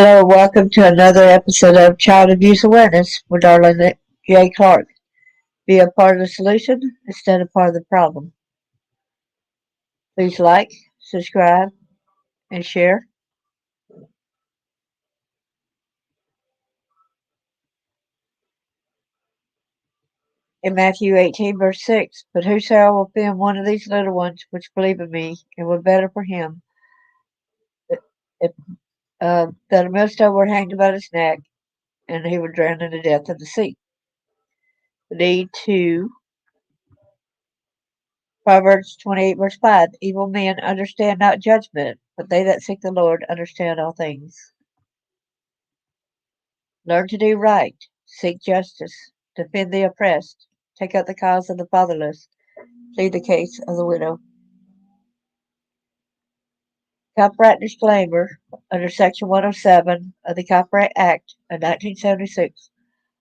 Hello, welcome to another episode of Child Abuse Awareness with Darlene J. Clark. Be a part of the solution instead of part of the problem. Please like, subscribe, and share. In Matthew 18, verse 6, but whosoever will offend one of these little ones which believe in me, it were better for him if, that a millstone were hanged about his neck, and he would drown in the depth of the sea. We need to Proverbs 28, verse 5, evil men understand not judgment, but they that seek the Lord understand all things. Learn to do right, seek justice, defend the oppressed, take up the cause of the fatherless, plead the case of the widow. Copyright disclaimer under Section 107 of the Copyright Act of 1976.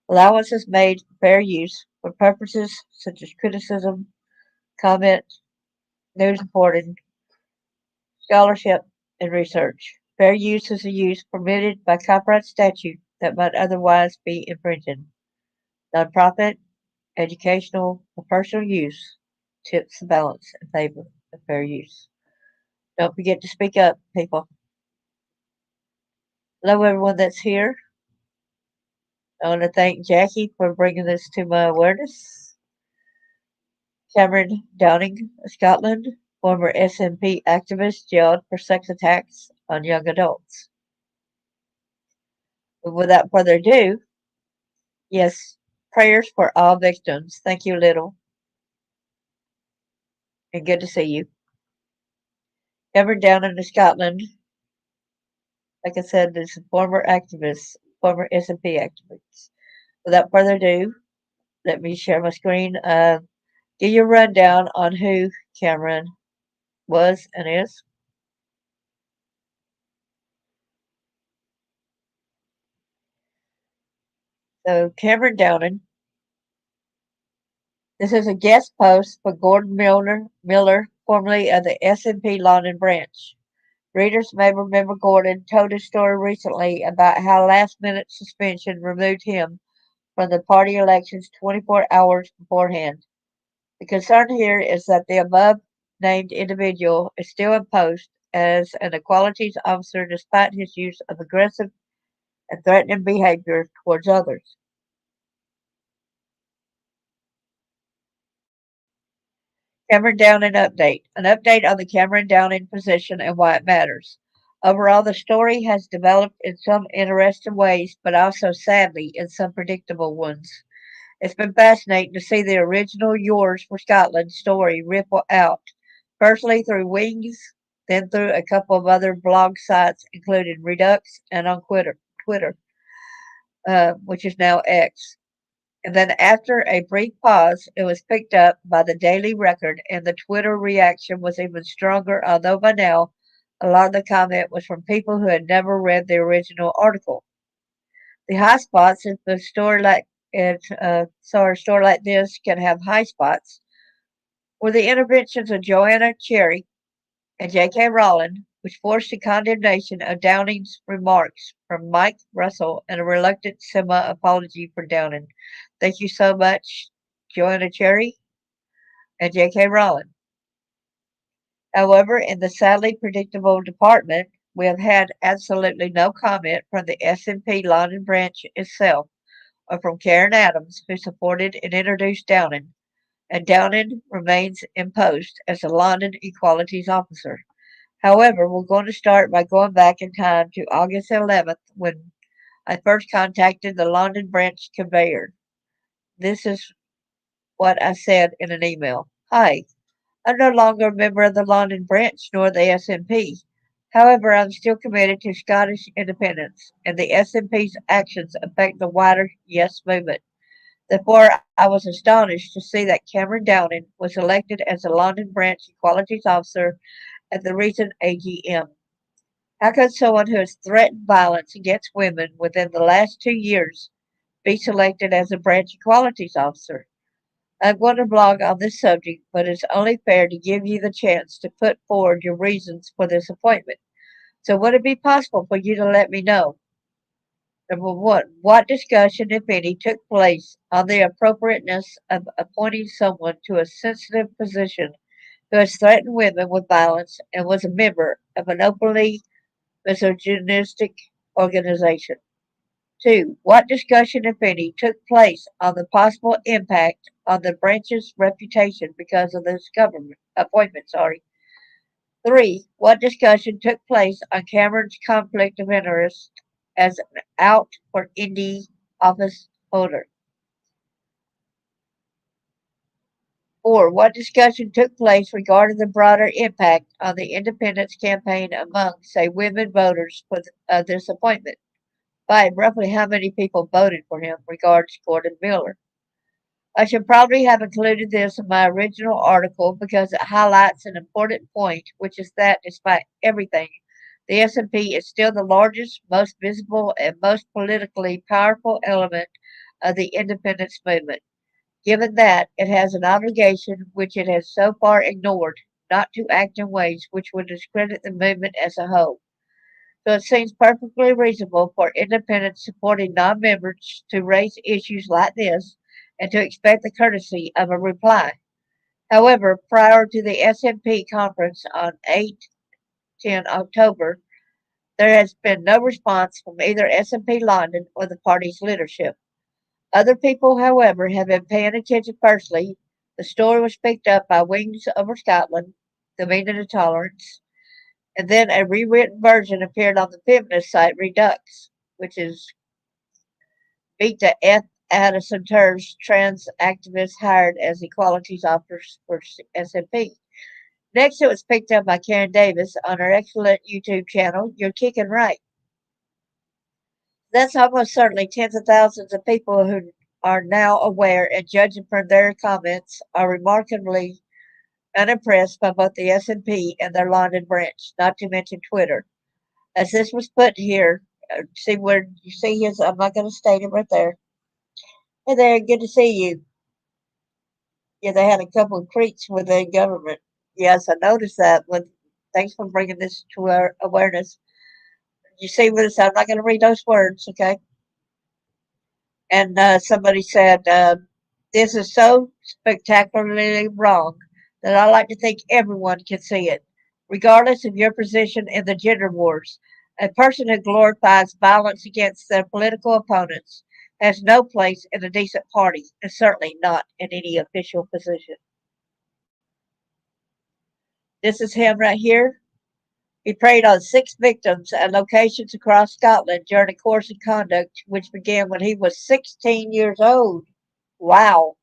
Allowance is made for fair use for purposes such as criticism, comment, news reporting, scholarship, and research. Fair use is a use permitted by copyright statute that might otherwise be infringing. Nonprofit, educational, or personal use tips the balance in favor of fair use. Don't forget to speak up, people. Hello, everyone that's here. I want to thank Jackie for bringing this to my awareness. Cameron Downing of Scotland, former SNP activist jailed for sex attacks on young adults. But without further ado, yes, prayers for all victims. Thank you, Little, and good to see you. Cameron Downing of Scotland, like I said, is a former activist, former SNP activist. Without further ado, let me share my screen. Give you a rundown on who Cameron was and is. So Cameron Downing. This is a guest post for Gordon Miller, formerly of the SNP London branch. Readers may remember Gordon told a story recently about how last-minute suspension removed him from the party elections 24 hours beforehand. The concern here is that the above-named individual is still in post as an equalities officer despite his use of aggressive and threatening behavior towards others. Cameron Downing update. An update on the Cameron Downing position and why it matters. Overall, the story has developed in some interesting ways, but also, sadly, in some predictable ones. It's been fascinating to see the original Yours for Scotland story ripple out, firstly through Wings, then through a couple of other blog sites, including Redux and on Twitter, which is now X. And then after a brief pause, it was picked up by the Daily Record, and the Twitter reaction was even stronger, although by now a lot of the comment was from people who had never read the original article. The high spots, if a story like a story like this can have high spots, were the interventions of Joanna Cherry and J.K. Rowling, which forced a condemnation of Downing's remarks from Mike Russell and a reluctant semi-apology for Downing. Thank you so much, Joanna Cherry and J.K. Rowling. However, in the sadly predictable department, we have had absolutely no comment from the SNP London branch itself or from Karen Adams, who supported and introduced Downing, and Downing remains in post as the London Equalities Officer. However, we're going to start by going back in time to August 11th when I first contacted the London branch conveyor. This is what I said in an email. Hi, I'm no longer a member of the London branch nor the SNP. However, I'm still committed to Scottish independence, and the SNP's actions affect the wider Yes movement. Therefore, I was astonished to see that Cameron Downing was elected as the London branch equalities officer at the recent AGM. How could someone who has threatened violence against women within the last 2 years be selected as a branch equalities officer? I'm going to blog on this subject, but it's only fair to give you the chance to put forward your reasons for this appointment. So would it be possible for you to let me know? Number one, what discussion, if any, took place on the appropriateness of appointing someone to a sensitive position who has threatened women with violence and was a member of an openly misogynistic organization? Two, what discussion, if any, took place on the possible impact on the branch's reputation because of this government appointment? Sorry. Three, what discussion took place on Cameron's conflict of interest as an out for indie office holder? Four, what discussion took place regarding the broader impact on the independence campaign among, say, women voters for this appointment? Five, roughly how many people voted for him? Regards, Gordon Miller. I should probably have included this in my original article because it highlights an important point, which is that despite everything, the SNP is still the largest, most visible, and most politically powerful element of the independence movement. Given that, it has an obligation which it has so far ignored not to act in ways which would discredit the movement as a whole. So it seems perfectly reasonable for independents supporting non-members to raise issues like this and to expect the courtesy of a reply. However, prior to the SNP conference on 8-10 October, there has been no response from either SNP London or the party's leadership. Other people, however, have been paying attention personally. The story was picked up by Wings Over Scotland, The Meaning of Tolerance, and then a rewritten version appeared on the feminist site Redux, which is beat the F out of Center's trans activists hired as equalities officers for SNP. Next, it was picked up by Karen Davis on her excellent YouTube channel, You're Kicking Right. That's almost certainly tens of thousands of people who are now aware and judging from their comments are remarkably unimpressed by both the SNP and their London branch, not to mention Twitter. As this was put here, see where you see his, I'm not going to state it right there. Hey there, good to see you. Yeah, they had a couple of creaks with the government. Yes, I noticed that. Thanks for bringing this to our awareness. You see what it said? I'm not going to read those words, okay? And somebody said, this is so spectacularly wrong that I like to think everyone can see it, regardless of your position in the gender wars. A person who glorifies violence against their political opponents has no place in a decent party, and certainly not in any official position. This is him right here. He preyed on six victims at locations across Scotland during a course of conduct which began when he was 16 years old. Wow.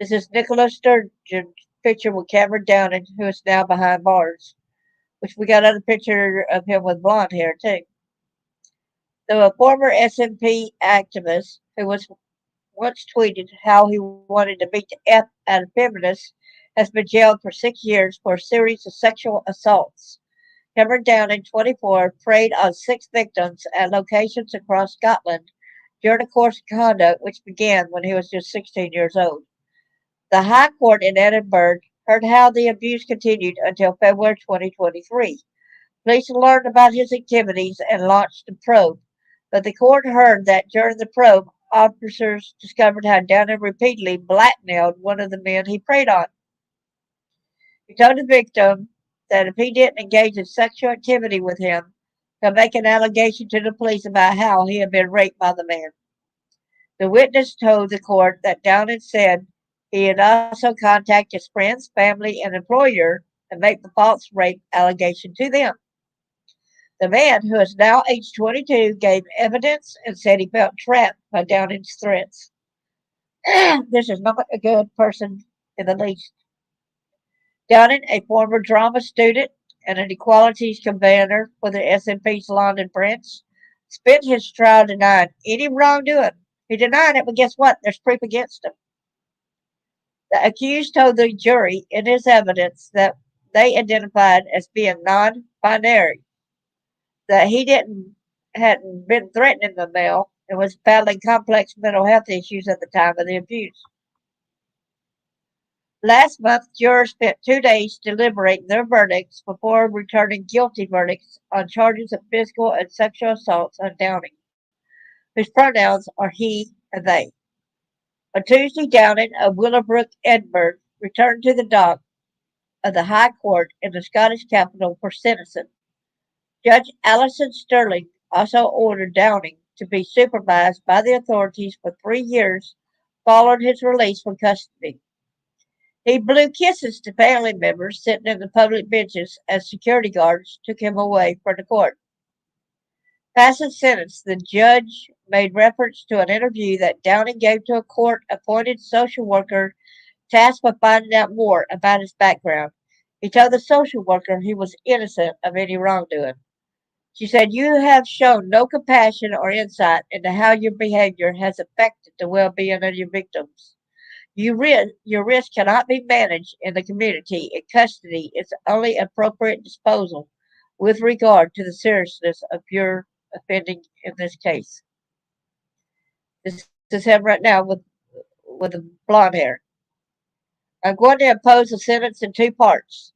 This is Nicola Sturgeon's picture with Cameron Downing, who is now behind bars. Which we got another picture of him with blonde hair too. So a former SNP activist who was once tweeted how he wanted to beat the F out of feminists has been jailed for 6 years for a series of sexual assaults. Cameron Downing, 24, preyed on six victims at locations across Scotland during a course of conduct which began when he was just 16 years old. The High Court in Edinburgh heard how the abuse continued until February 2023. Police learned about his activities and launched a probe, but the court heard that during the probe, officers discovered how Downing repeatedly blackmailed one of the men he preyed on. He told the victim that if he didn't engage in sexual activity with him, he'll make an allegation to the police about how he had been raped by the man. The witness told the court that Downing said he had also contacted his friends, family, and employer and made the false rape allegation to them. The man, who is now age 22, gave evidence and said he felt trapped by Downing's threats. This is not a good person in the least. Downing, a former drama student and an equalities convener for the SNP's London branch, spent his trial denying any wrongdoing. He denied it, but guess what? There's proof against him. The accused told the jury in his evidence that they identified as being non-binary, that he didn't hadn't been threatening the male and was battling complex mental health issues at the time of the abuse. Last month, jurors spent 2 days deliberating their verdicts before returning guilty verdicts on charges of physical and sexual assaults on Downing, whose pronouns are he and they. On Tuesday, Downing of Willowbrook, Edinburgh, returned to the dock of the High Court in the Scottish capital for sentencing. Judge Alison Sterling also ordered Downing to be supervised by the authorities for 3 years following his release from custody. He blew kisses to family members sitting in the public benches as security guards took him away from the court. Passing sentence, the judge made reference to an interview that Downing gave to a court appointed social worker tasked with finding out more about his background. He told the social worker he was innocent of any wrongdoing. She said, "You have shown no compassion or insight into how your behavior has affected the well being of your victims. Your risk cannot be managed in the community, and custody is the only appropriate disposal with regard to the seriousness of your offending in this case." This is him right now with the blonde hair. "I'm going to impose a sentence in two parts.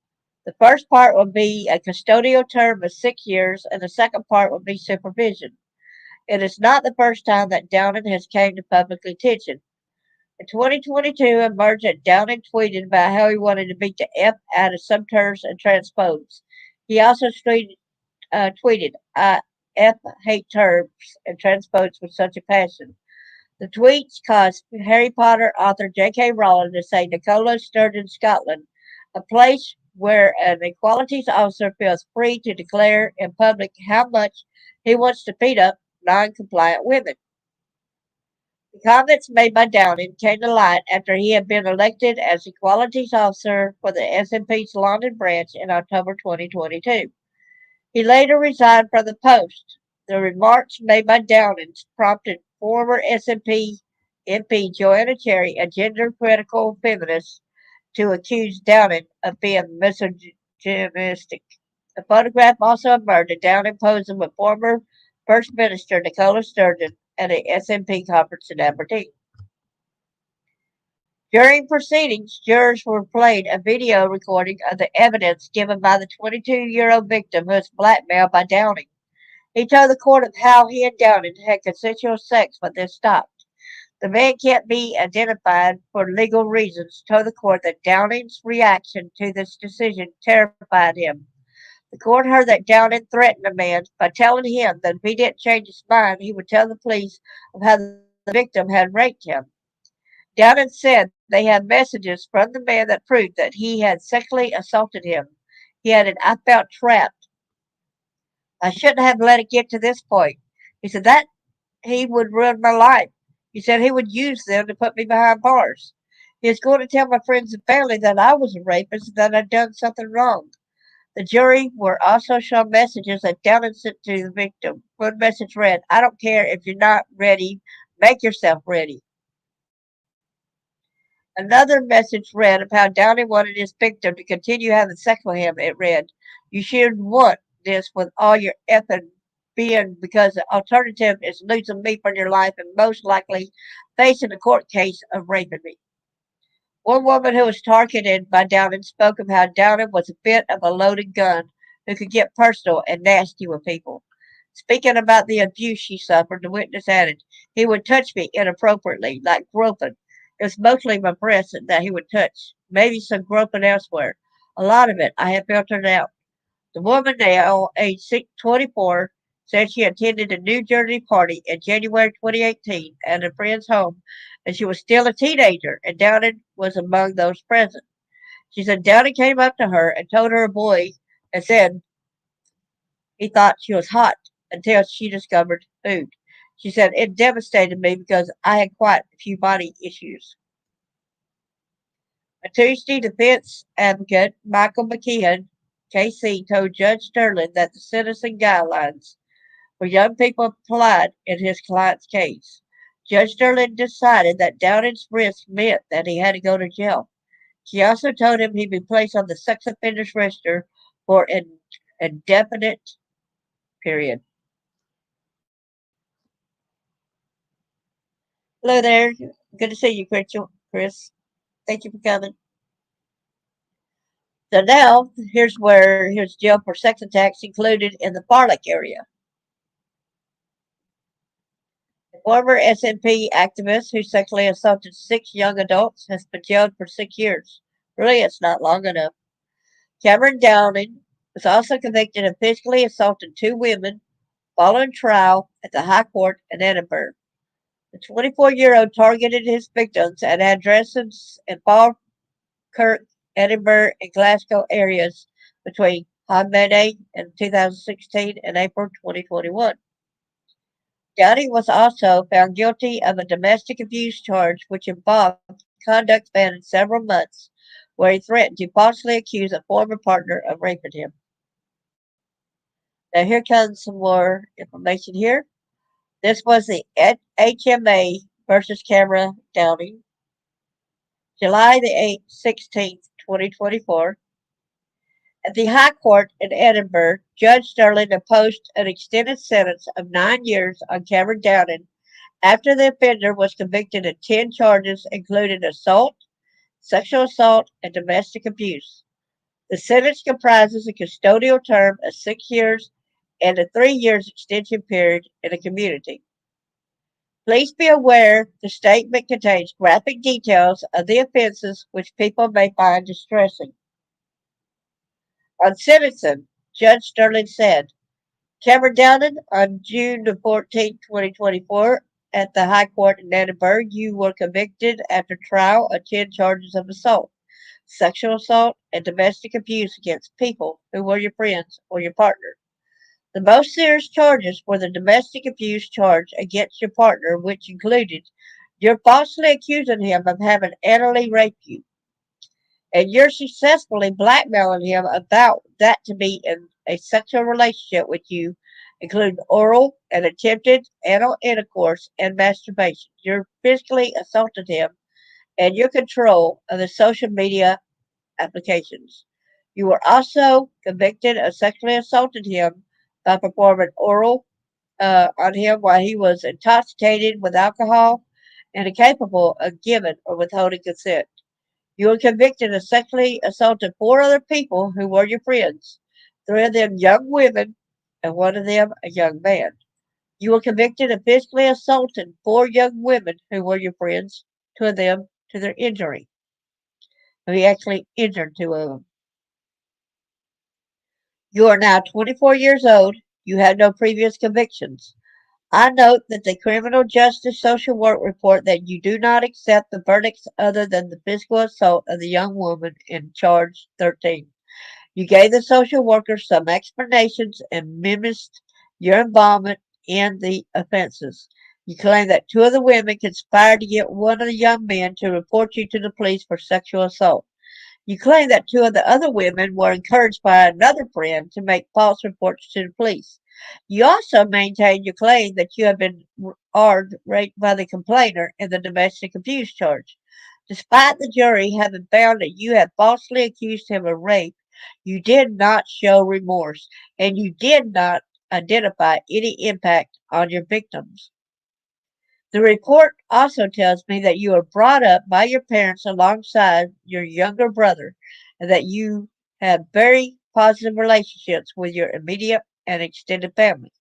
The first part will be a custodial term of 6 years, and the second part will be supervision. It is not the first time that Downing has came to public attention. In 2022, Emergent Downing tweeted about how he wanted to beat the F out of subterms and transphobes. He also tweeted, "I F hate terms and transphobes with such a passion." The tweets caused Harry Potter author J.K. Rowling to say Nicola Sturgeon, Scotland, a place where an equalities officer feels free to declare in public how much he wants to beat up non-compliant women. The comments made by Downing came to light after he had been elected as Equalities Officer for the SNP's London branch in October 2022. He later resigned from the post. The remarks made by Downing prompted former SNP MP Joanna Cherry, a gender-critical feminist, to accuse Downing of being misogynistic. A photograph also emerged of Downing posing with former First Minister Nicola Sturgeon at a SNP conference in Aberdeen. During proceedings, jurors were played a video recording of the evidence given by the 22-year-old victim who was blackmailed by Downing. He told the court of how he and Downing had consensual sex when this stopped. The man can't be identified for legal reasons, told the court that Downing's reaction to this decision terrified him. The court heard that Downing threatened the man by telling him that if he didn't change his mind, he would tell the police of how the victim had raped him. Downing said they had messages from the man that proved that he had sexually assaulted him. He added, "I felt trapped. I shouldn't have let it get to this point." He said that he would ruin my life. He said he would use them to put me behind bars. He was going to tell my friends and family that I was a rapist and that I'd done something wrong. The jury were also shown messages that Downing sent to the victim. One message read, "I don't care if you're not ready, make yourself ready." Another message read of how Downing wanted his victim to continue having sex with him. It read, "You should want this with all your effing being because the alternative is losing me from your life and most likely facing a court case of raping me." One woman who was targeted by Downing spoke of how Downing was a bit of a loaded gun who could get personal and nasty with people. Speaking about the abuse she suffered, the witness added, "He would touch me inappropriately, like groping. It was mostly my breasts that he would touch, maybe some groping elsewhere. A lot of it I have filtered out." The woman, now aged 24, said she attended a New Jersey party in January 2018 at a friend's home, and she was still a teenager, and Downing was among those present. She said Downing came up to her and told her a boy and said he thought she was hot until she discovered food. She said it devastated me because I had quite a few body issues. On Tuesday, defense advocate Michael McKeon, KC, told Judge Sterling that the sentencing guidelines for young people applied in his client's case. Judge Sterling decided that Downing's risk meant that he had to go to jail. She also told him he'd be placed on the sex offenders register for an indefinite period. Hello there. Good to see you, Chris. Thank you for coming. So now here's jail for sex attacks included in the Farlek area. A former SNP activist who sexually assaulted 6 young adults has been jailed for 6 years. Really, it's not long enough. Cameron Downing was also convicted of physically assaulting 2 women following trial at the High Court in Edinburgh. The 24-year-old targeted his victims at addresses in Falkirk, Edinburgh, and Glasgow areas between May in 2016 and April 2021. Downey was also found guilty of a domestic abuse charge which involved conduct spanning several months, where he threatened to falsely accuse a former partner of raping him. Now, here comes some more information here. This was the HMA versus Camera Downey, July the 8th, 16th, 2024. At the High Court in Edinburgh, Judge Sterling imposed an extended sentence of 9 years on Cameron Downing after the offender was convicted of 10 charges, including assault, sexual assault, and domestic abuse. The sentence comprises a custodial term of 6 years and a 3 years extension period in a community. Please be aware the statement contains graphic details of the offenses which people may find distressing. On sentencing, Judge Sterling said, Cameron Downing, on June 14, 2024, at the High Court in Edinburgh, you were convicted after trial of 10 charges of assault, sexual assault, and domestic abuse against people who were your friends or your partner. The most serious charges were the domestic abuse charge against your partner, which included you're falsely accusing him of having anally raped you, and you're successfully blackmailing him about that to be in a sexual relationship with you, including oral and attempted anal intercourse and masturbation. You're physically assaulted him and your control of the social media applications. You were also convicted of sexually assaulting him by performing oral on him while he was intoxicated with alcohol and incapable of giving or withholding consent. You were convicted of sexually assaulting 4 other people who were your friends, 3 of them young women and 1 of them a young man. You were convicted of physically assaulting 4 young women who were your friends, 2 of them to their injury. He actually injured 2 of them. You are now 24 years old. You have no previous convictions. I note that the Criminal Justice Social Work report that you do not accept the verdicts other than the physical assault of the young woman in charge 13. You gave the social worker some explanations and mimicked your involvement in the offenses. You claim that 2 of the women conspired to get 1 of the young men to report you to the police for sexual assault. You claim that 2 of the other women were encouraged by another friend to make false reports to the police. You also maintain your claim that you have been raped by the complainer in the domestic abuse charge. Despite the jury having found that you had falsely accused him of rape, you did not show remorse and you did not identify any impact on your victims. The report also tells me that you were brought up by your parents alongside your younger brother and that you have very positive relationships with your immediate and extended family.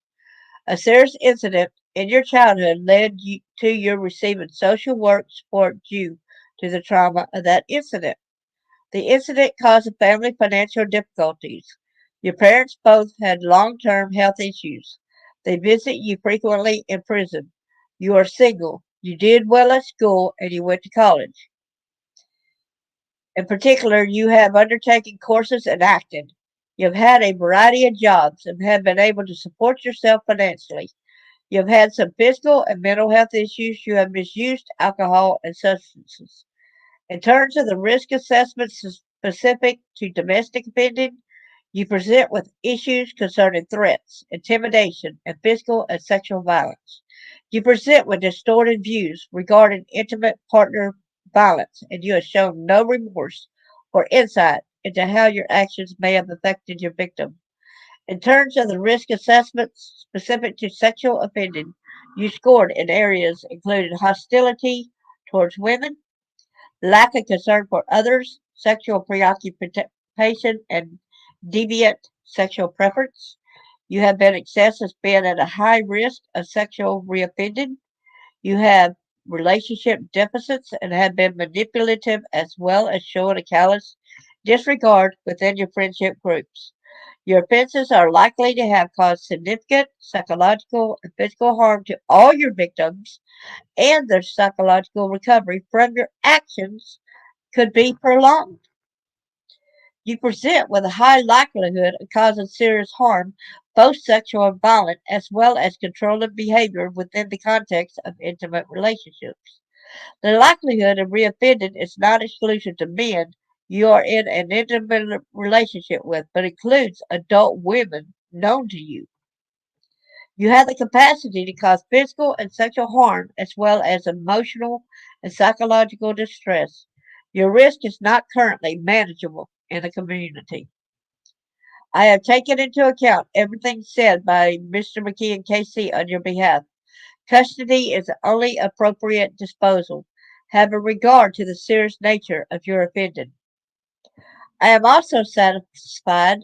A serious incident in your childhood led you to your receiving social work support due to the trauma of that incident. The incident caused the family financial difficulties. Your parents both had long term health issues. They visit you frequently in prison. You are single. You did well at school and you went to college. In particular, you have undertaken courses in acting. You have had a variety of jobs and have been able to support yourself financially. You have had some physical and mental health issues. You have misused alcohol and substances. In terms of the risk assessment specific to domestic offending, you present with issues concerning threats, intimidation, and physical and sexual violence. You present with distorted views regarding intimate partner violence, and you have shown no remorse or insight into how your actions may have affected your victim. In terms of the risk assessments specific to sexual offending, you scored in areas including hostility towards women, lack of concern for others, sexual participation in deviant sexual preference. You have been assessed as being at a high risk of sexual reoffending. You have relationship deficits and have been manipulative as well as showing a callous disregard within your friendship groups. Your offenses are likely to have caused significant psychological and physical harm to all your victims, and their psychological recovery from your actions could be prolonged. You present with a high likelihood of causing serious harm, both sexual and violent, as well as controlling behavior within the context of intimate relationships. The likelihood of reoffending is not exclusive to men you are in an intimate relationship with, but includes adult women known to you. You have the capacity to cause physical and sexual harm as well as emotional and psychological distress. Your risk is not currently manageable in the community. I have taken into account everything said by Mr. McKee and KC on your behalf. Custody is the only appropriate disposal, having regard to the serious nature of your offending. I am also satisfied,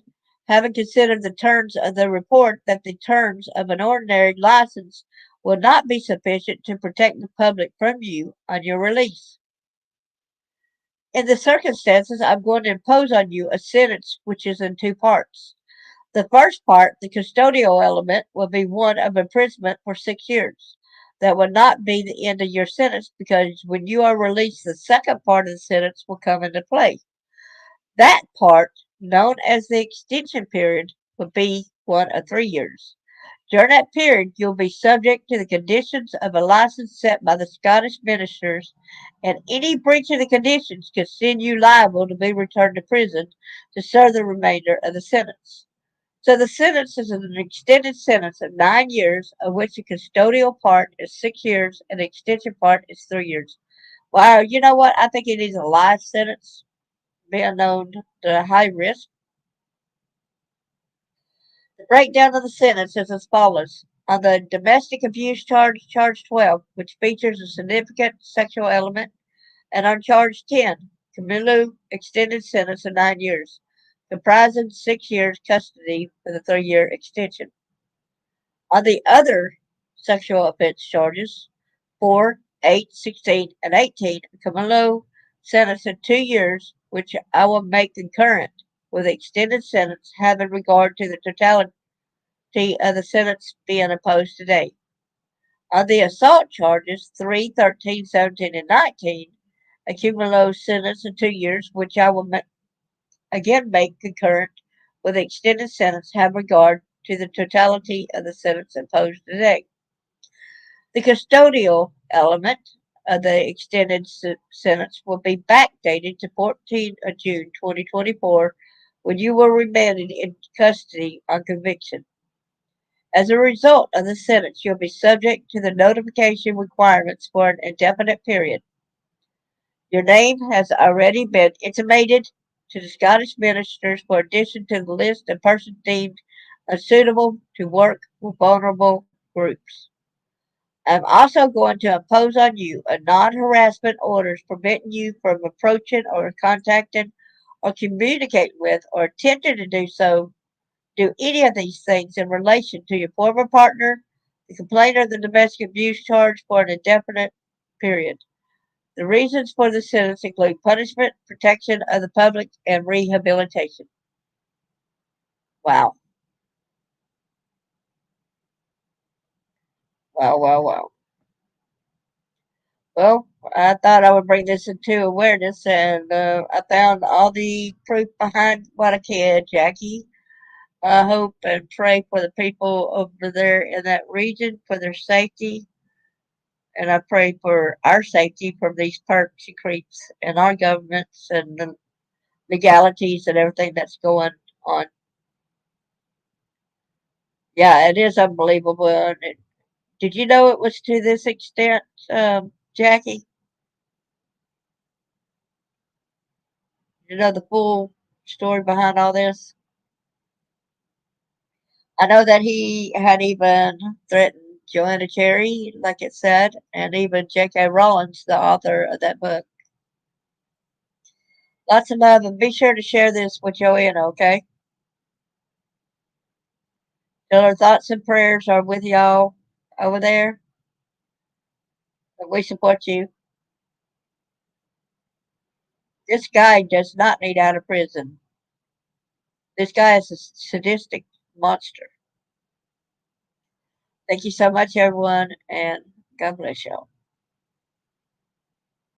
having considered the terms of the report, that the terms of an ordinary license will not be sufficient to protect the public from you on your release. In the circumstances, I'm going to impose on you a sentence which is in two parts. The first part, the custodial element, will be one of imprisonment for 6 years. That will not be the end of your sentence because when you are released, the second part of the sentence will come into play. That part, known as the extension period, will be one of 3 years. During that period, you'll be subject to the conditions of a license set by the Scottish ministers, and any breach of the conditions could send you liable to be returned to prison to serve the remainder of the sentence. So the sentence is an extended sentence of 9 years, of which the custodial part is 6 years and the extension part is 3 years. Wow, you know what? I think it is a life sentence, being known to high risk. The breakdown of the sentence is as follows. On the domestic abuse charge, charge 12, which features a significant sexual element, and on charge 10, Camilu extended sentence of 9 years, comprising 6 years custody with a 3 year extension. On the other sexual offense charges, 4, 8, 16, and 18, Camilo sentenced to 2 years, which I will make concurrent with the extended sentence having regard to the totality of the sentence being imposed today. On the assault charges, 3, 13, 17, and 19, Accumulo sentenced to 2 years, which I will again make concurrent with the extended sentence having regard to the totality of the sentence imposed today. The custodial element of the extended sentence will be backdated to 14th of June 2024 when you were remanded in custody on conviction. As a result of the sentence, you'll be subject to the notification requirements for an indefinite period. Your name has already been intimated to the Scottish ministers for addition to the list of persons deemed unsuitable to work with vulnerable groups. I'm also going to impose on you a non-harassment orders preventing you from approaching or contacting or communicating with or attempting to do any of these things in relation to your former partner, the complainant of the domestic abuse charge for an indefinite period. The reasons for the sentence include punishment, protection of the public, and rehabilitation. Wow. Wow, wow, wow. Well, I thought I would bring this into awareness, and I found all the proof behind what I can, Jackie. I hope and pray for the people over there in that region for their safety, and I pray for our safety from these perks and creeps in our governments and the legalities and everything that's going on. Yeah, it is unbelievable. And did you know it was to this extent, Jackie? You know the full story behind all this? I know that he had even threatened Joanna Cherry, like it said, and even J.K. Rowling, the author of that book. Lots of love, and be sure to share this with Joanna, okay? Tell her thoughts and prayers are with y'all over there, and we support you. This guy does not need out of prison. This guy is a sadistic monster. Thank you so much, everyone, and God bless y'all.